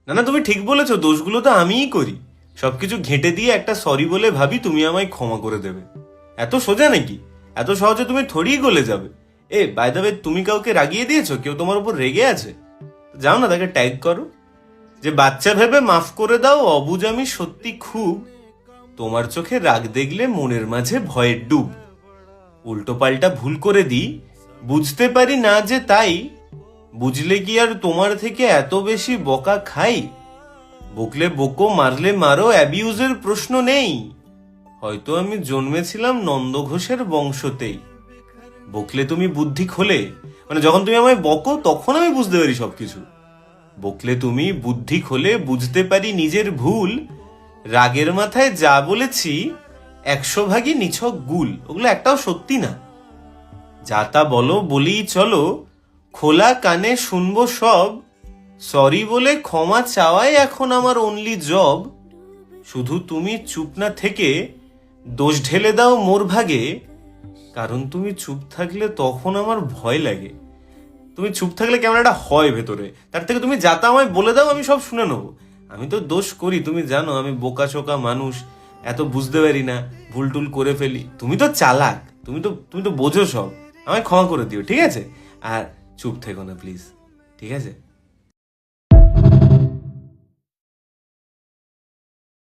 না না, তুমি ঠিক বলেছো, দোষগুলো তো আমিই করি। সবকিছু ঘেঁটে দিয়ে একটা সরি বলে ভাবি তুমি আমায় ক্ষমা করে দেবে। এত সোজা নাকি? এত সহজে তুমি থোড়িই গলে যাবে। বাই দ্য ওয়ে, তুমি কাউকে রাগিয়ে দিয়েছো? কেউ তোমার উপর রেগে আছে? যাও না, তাকে ট্যাগ করো যে বাচ্চা ভেবে মাফ করে দাও, অবুঝ আমি সত্যি খুব, তোমার চোখে রাগ দেখলে মনের মাঝে ভয়ের ডুব। উল্টো পাল্টা ভুল করে দিই, বুঝতে পারি না যে তাই, বুঝলে কি আর তোমার থেকে এত বেশি বকা খাই? বকলে বকো, মারলে মারো, অ্যাবিউজের প্রশ্ন নেই। হয়তো আমি জন্মেছিলাম নন্দ ঘোষের বংশতেই। বকলে তুমি বুদ্ধি খোলে, মানে যখন তুমি আমায় বকো তখন আমি বুঝতে পারি সবকিছু। বকলে তুমি বুদ্ধি খোলে, বুঝতে পারি নিজের ভুল। রাগের মাথায় যা বলেছি 100 ভাগই নিছক গুল, ওগুলো একটাও সত্যি না। যা তা বলো, বলেই চলো, খোলা কানে শুনবো সব। সরি বলে ক্ষমা চাওয়াই এখন আমার অনলি জব। শুধু তুমি চুপ না থেকে দোষ ঢেলে দাও মোর ভাগে, কারণ তুমি চুপ থাকলে তখন আমার ভয় লাগে। তুমি চুপ থাকলে কেমন একটা হয় ভেতরে, তার থেকে তুমি যাতা আমায় বলে দাও, আমি সব শুনে নেবো। আমি তো দোষ করি, তুমি জানো, আমি বোকা চোকা মানুষ, এত বুঝতে পারি না, ভুল টুল করে ফেলি। তুমি তো চালাক, তুমি তো বোঝো সব। আমায় ক্ষমা করে দিও, ঠিক আছে? আর চুপ থেকো না প্লিজ, ঠিক আছে?